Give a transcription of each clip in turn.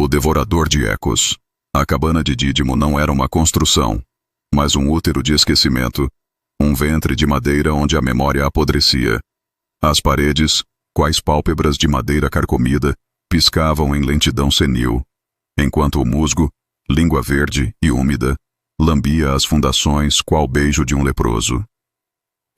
O Devorador de Ecos. A cabana de Dídimo não era uma construção, mas um útero de esquecimento, um ventre de madeira onde a memória apodrecia. As paredes, quais pálpebras de madeira carcomida, piscavam em lentidão senil, enquanto o musgo, língua verde e úmida, lambia as fundações qual beijo de um leproso.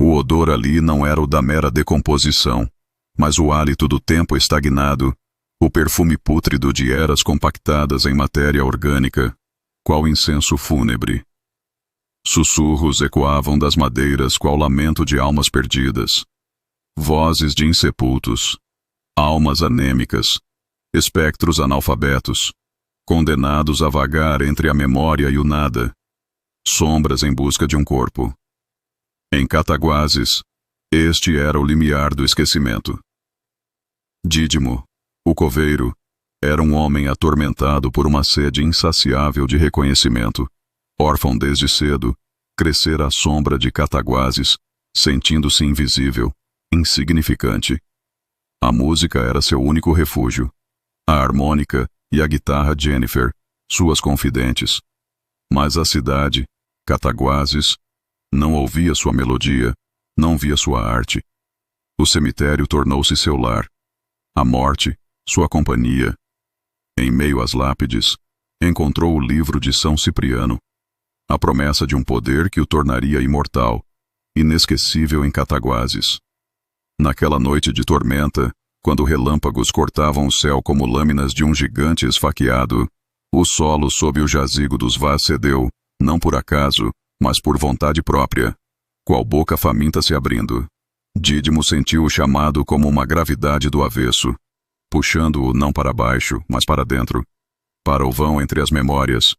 O odor ali não era o da mera decomposição, mas o hálito do tempo estagnado, o perfume pútrido de eras compactadas em matéria orgânica, qual incenso fúnebre. Sussurros ecoavam das madeiras qual lamento de almas perdidas. Vozes de insepultos, almas anêmicas, espectros analfabetos, condenados a vagar entre a memória e o nada, sombras em busca de um corpo. Em Cataguases, este era o limiar do esquecimento. Dídimo, o coveiro, era um homem atormentado por uma sede insaciável de reconhecimento. Órfão desde cedo, crescera à sombra de Cataguases, sentindo-se invisível, insignificante. A música era seu único refúgio. A harmônica e a guitarra Jennifer, suas confidentes. Mas a cidade, Cataguases, não ouvia sua melodia, não via sua arte. O cemitério tornou-se seu lar. A morte, sua companhia. Em meio às lápides, encontrou o livro de São Cipriano, a promessa de um poder que o tornaria imortal, inesquecível em Cataguases. Naquela noite de tormenta, quando relâmpagos cortavam o céu como lâminas de um gigante esfaqueado, o solo sob o jazigo dos Vaz cedeu, não por acaso, mas por vontade própria, qual boca faminta se abrindo. Dídimo sentiu o chamado como uma gravidade do avesso, puxando-o não para baixo, mas para dentro, para o vão entre as memórias,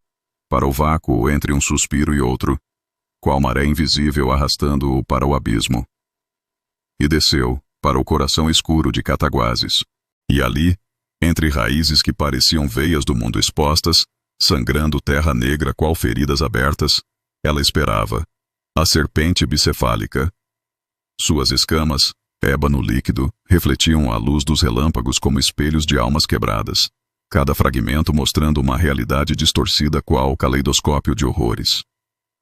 para o vácuo entre um suspiro e outro, qual maré invisível arrastando-o para o abismo. E desceu, para o coração escuro de Cataguases. E ali, entre raízes que pareciam veias do mundo expostas, sangrando terra negra qual feridas abertas, ela esperava, a serpente bicefálica. Suas escamas, ébano líquido, refletiam a luz dos relâmpagos como espelhos de almas quebradas, cada fragmento mostrando uma realidade distorcida qual caleidoscópio de horrores.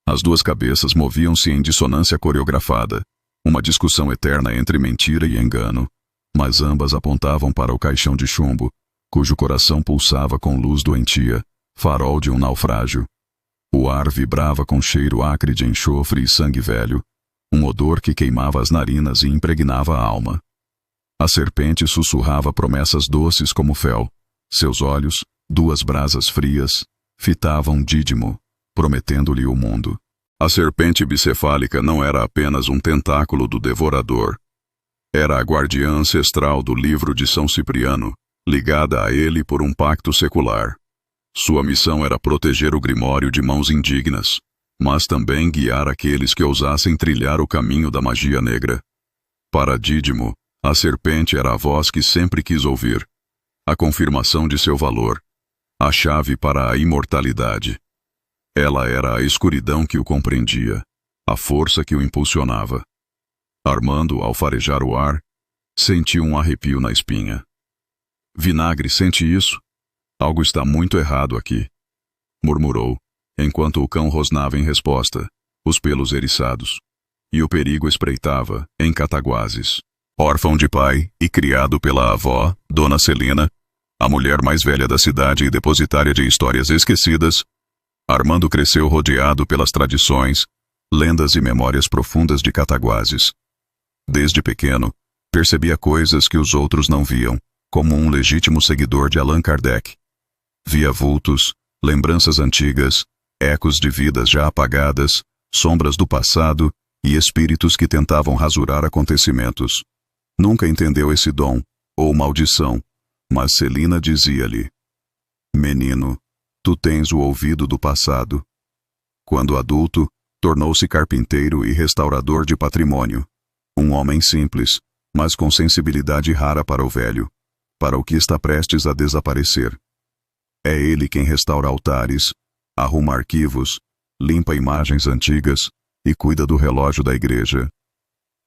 As duas cabeças moviam-se em dissonância coreografada, uma discussão eterna entre mentira e engano, mas ambas apontavam para o caixão de chumbo, cujo coração pulsava com luz doentia, farol de um naufrágio. O ar vibrava com cheiro acre de enxofre e sangue velho, um odor que queimava as narinas e impregnava a alma. A serpente sussurrava promessas doces como fel. Seus olhos, duas brasas frias, fitavam Dídimo, prometendo-lhe o mundo. A serpente bicefálica não era apenas um tentáculo do devorador. Era a guardiã ancestral do livro de São Cipriano, ligada a ele por um pacto secular. Sua missão era proteger o grimório de mãos indignas, mas também guiar aqueles que ousassem trilhar o caminho da magia negra. Para Dídimo, a serpente era a voz que sempre quis ouvir, a confirmação de seu valor, a chave para a imortalidade. Ela era a escuridão que o compreendia, a força que o impulsionava. Armando, ao farejar o ar, sentiu um arrepio na espinha. Vinagre, sente isso? Algo está muito errado aqui, murmurou, enquanto o cão rosnava em resposta, os pelos eriçados. E o perigo espreitava, em Cataguases. Órfão de pai e criado pela avó, Dona Celina, a mulher mais velha da cidade e depositária de histórias esquecidas, Armando cresceu rodeado pelas tradições, lendas e memórias profundas de Cataguases. Desde pequeno, percebia coisas que os outros não viam, como um legítimo seguidor de Allan Kardec. Via vultos, lembranças antigas, ecos de vidas já apagadas, sombras do passado e espíritos que tentavam rasurar acontecimentos. Nunca entendeu esse dom, ou maldição, mas Celina dizia-lhe: menino, tu tens o ouvido do passado. Quando adulto, tornou-se carpinteiro e restaurador de patrimônio. Um homem simples, mas com sensibilidade rara para o velho, para o que está prestes a desaparecer. É ele quem restaura altares, arruma arquivos, limpa imagens antigas e cuida do relógio da igreja.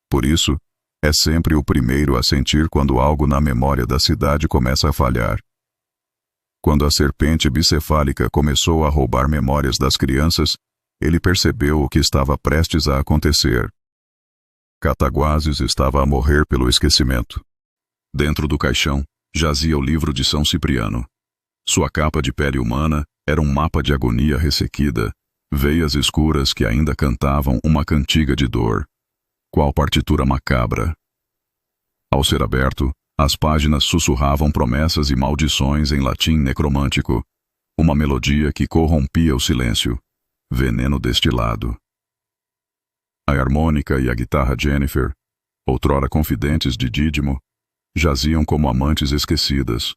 Por isso, é sempre o primeiro a sentir quando algo na memória da cidade começa a falhar. Quando a serpente bicefálica começou a roubar memórias das crianças, ele percebeu o que estava prestes a acontecer. Cataguases estava a morrer pelo esquecimento. Dentro do caixão, jazia o livro de São Cipriano. Sua capa de pele humana era um mapa de agonia ressequida, veias escuras que ainda cantavam uma cantiga de dor. Qual partitura macabra! Ao ser aberto, as páginas sussurravam promessas e maldições em latim necromântico, uma melodia que corrompia o silêncio, veneno destilado. A harmônica e a guitarra Jennifer, outrora confidentes de Dídimo, jaziam como amantes esquecidas,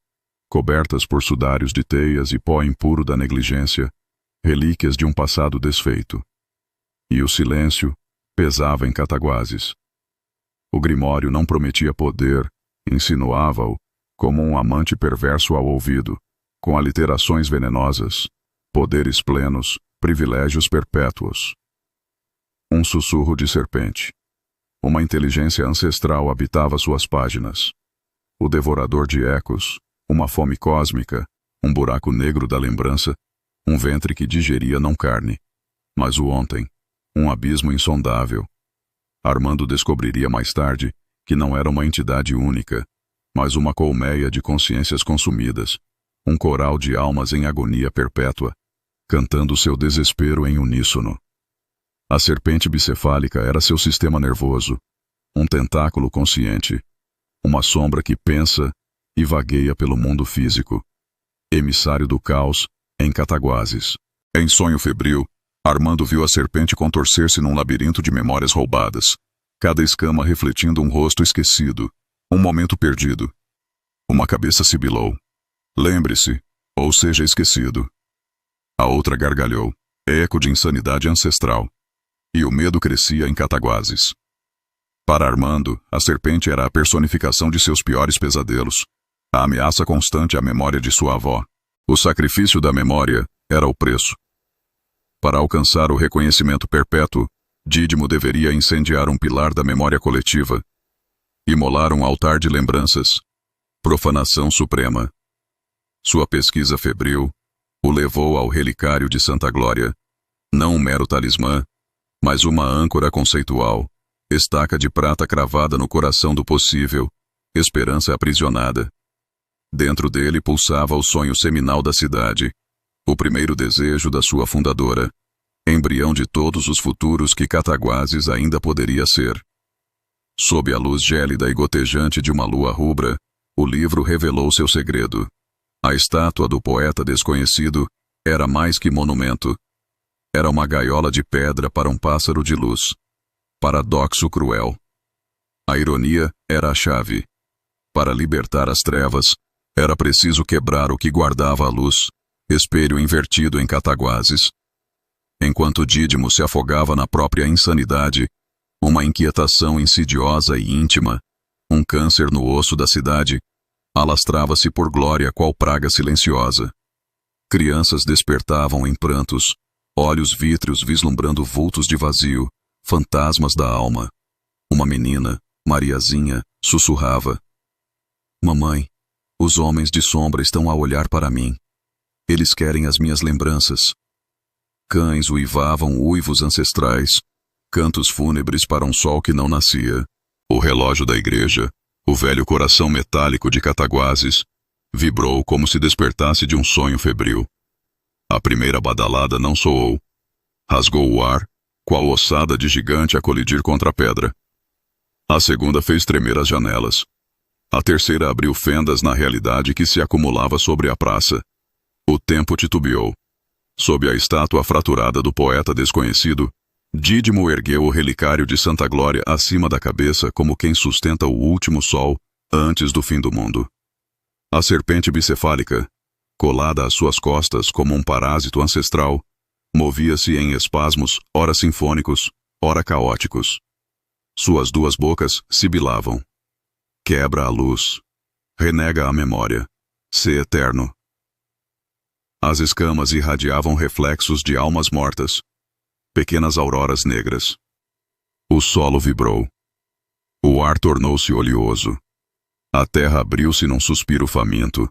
cobertas por sudários de teias e pó impuro da negligência, relíquias de um passado desfeito. E o silêncio pesava em Cataguases. O Grimório não prometia poder, insinuava-o como um amante perverso ao ouvido, com aliterações venenosas, poderes plenos, privilégios perpétuos. Um sussurro de serpente. Uma inteligência ancestral habitava suas páginas. O devorador de ecos, uma fome cósmica, um buraco negro da lembrança, um ventre que digeria não carne, mas o ontem, um abismo insondável. Armando descobriria mais tarde que não era uma entidade única, mas uma colmeia de consciências consumidas, um coral de almas em agonia perpétua, cantando seu desespero em uníssono. A serpente bicefálica era seu sistema nervoso, um tentáculo consciente, uma sombra que pensa e vagueia pelo mundo físico, emissário do caos em Cataguases. Em sonho febril, Armando viu a serpente contorcer-se num labirinto de memórias roubadas, cada escama refletindo um rosto esquecido, um momento perdido. Uma cabeça sibilou. Lembre-se, ou seja esquecido. A outra gargalhou, eco de insanidade ancestral. E o medo crescia em Cataguases. Para Armando, a serpente era a personificação de seus piores pesadelos, a ameaça constante à memória de sua avó. O sacrifício da memória era o preço. Para alcançar o reconhecimento perpétuo, Dídimo deveria incendiar um pilar da memória coletiva, imolar um altar de lembranças, profanação suprema. Sua pesquisa febril o levou ao relicário de Santa Glória, não um mero talismã, mas uma âncora conceitual, estaca de prata cravada no coração do possível, esperança aprisionada. Dentro dele pulsava o sonho seminal da cidade, o primeiro desejo da sua fundadora, embrião de todos os futuros que Cataguases ainda poderia ser. Sob a luz gélida e gotejante de uma lua rubra, o livro revelou seu segredo. A estátua do poeta desconhecido era mais que monumento. Era uma gaiola de pedra para um pássaro de luz. Paradoxo cruel. A ironia era a chave. Para libertar as trevas, era preciso quebrar o que guardava a luz, espelho invertido em Cataguases. Enquanto Dídimo se afogava na própria insanidade, uma inquietação insidiosa e íntima, um câncer no osso da cidade, alastrava-se por glória qual praga silenciosa. Crianças despertavam em prantos, olhos vítreos vislumbrando vultos de vazio, fantasmas da alma. Uma menina, Mariazinha, sussurrava: "Mamãe, os homens de sombra estão a olhar para mim. Eles querem as minhas lembranças." Cães uivavam uivos ancestrais, cantos fúnebres para um sol que não nascia. O relógio da igreja, o velho coração metálico de Cataguases, vibrou como se despertasse de um sonho febril. A primeira badalada não soou. Rasgou o ar, qual ossada de gigante a colidir contra a pedra. A segunda fez tremer as janelas. A terceira abriu fendas na realidade que se acumulava sobre a praça. O tempo titubeou. Sob a estátua fraturada do poeta desconhecido, Dídimo ergueu o relicário de Santa Glória acima da cabeça como quem sustenta o último sol antes do fim do mundo. A serpente bicefálica, colada às suas costas como um parásito ancestral, movia-se em espasmos ora sinfônicos, ora caóticos. Suas duas bocas sibilavam. Quebra a luz. Renega a memória. Sê eterno. As escamas irradiavam reflexos de almas mortas. Pequenas auroras negras. O solo vibrou. O ar tornou-se oleoso. A terra abriu-se num suspiro faminto.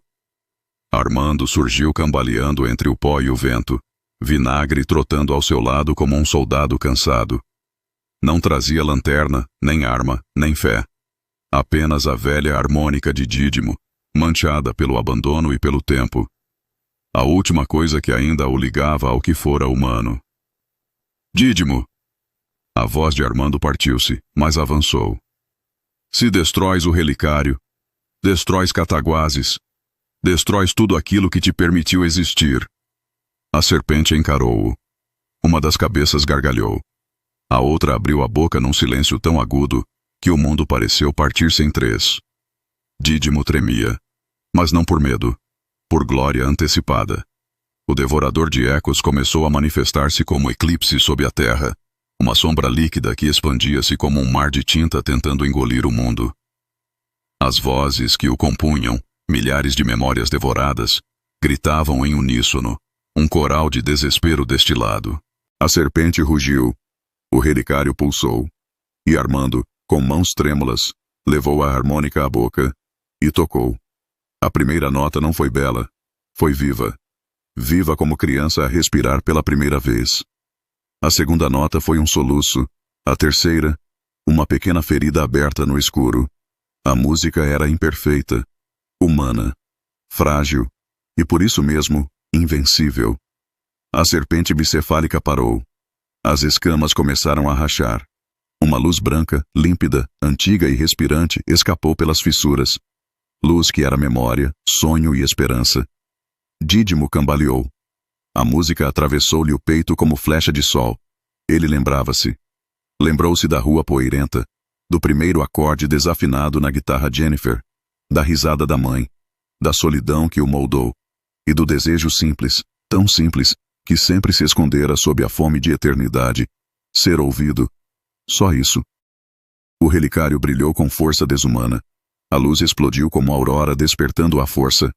Armando surgiu cambaleando entre o pó e o vento, Vinagre trotando ao seu lado como um soldado cansado. Não trazia lanterna, nem arma, nem fé. Apenas a velha harmônica de Dídimo, manchada pelo abandono e pelo tempo. A última coisa que ainda o ligava ao que fora humano. Dídimo! A voz de Armando partiu-se, mas avançou. Se destróis o relicário, destróis Cataguases, destróis tudo aquilo que te permitiu existir. A serpente encarou-o. Uma das cabeças gargalhou. A outra abriu a boca num silêncio tão agudo que o mundo pareceu partir-se em três. Dídimo tremia, mas não por medo, por glória antecipada. O devorador de ecos começou a manifestar-se como eclipse sob a terra, uma sombra líquida que expandia-se como um mar de tinta tentando engolir o mundo. As vozes que o compunham, milhares de memórias devoradas, gritavam em uníssono, um coral de desespero destilado. A serpente rugiu, o relicário pulsou, e Armando, com mãos trêmulas, levou a harmônica à boca e tocou. A primeira nota não foi bela, foi viva. Viva como criança a respirar pela primeira vez. A segunda nota foi um soluço, a terceira, uma pequena ferida aberta no escuro. A música era imperfeita, humana, frágil e por isso mesmo, invencível. A serpente bicefálica parou. As escamas começaram a rachar. Uma luz branca, límpida, antiga e respirante escapou pelas fissuras. Luz que era memória, sonho e esperança. Dídimo cambaleou. A música atravessou-lhe o peito como flecha de sol. Ele lembrava-se. Lembrou-se da rua poeirenta, do primeiro acorde desafinado na guitarra Jennifer, da risada da mãe, da solidão que o moldou, e do desejo simples, tão simples, que sempre se escondera sob a fome de eternidade, ser ouvido. Só isso. O relicário brilhou com força desumana. A luz explodiu como aurora despertando a força.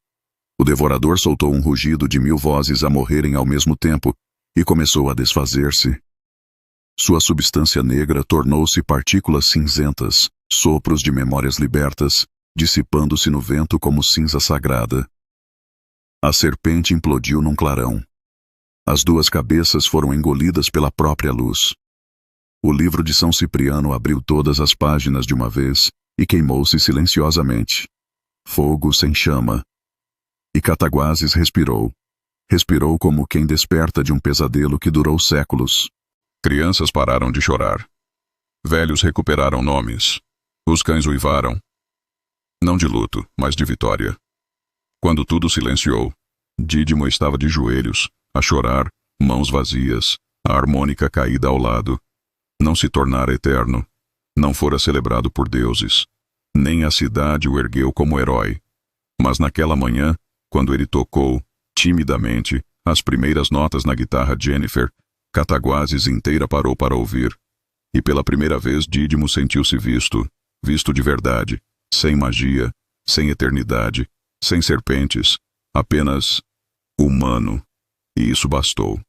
O devorador soltou um rugido de 1000 vozes a morrerem ao mesmo tempo e começou a desfazer-se. Sua substância negra tornou-se partículas cinzentas, sopros de memórias libertas, dissipando-se no vento como cinza sagrada. A serpente implodiu num clarão. As duas cabeças foram engolidas pela própria luz. O livro de São Cipriano abriu todas as páginas de uma vez e queimou-se silenciosamente. Fogo sem chama. E Cataguases respirou. Respirou como quem desperta de um pesadelo que durou séculos. Crianças pararam de chorar. Velhos recuperaram nomes. Os cães uivaram. Não de luto, mas de vitória. Quando tudo silenciou, Dídimo estava de joelhos, a chorar, mãos vazias, a harmônica caída ao lado. Não se tornara eterno. Não fora celebrado por deuses. Nem a cidade o ergueu como herói. Mas naquela manhã, quando ele tocou, timidamente, as primeiras notas na guitarra Jennifer, Cataguases inteira parou para ouvir. E pela primeira vez Dídimo sentiu-se visto, visto de verdade, sem magia, sem eternidade, sem serpentes, apenas humano. E isso bastou.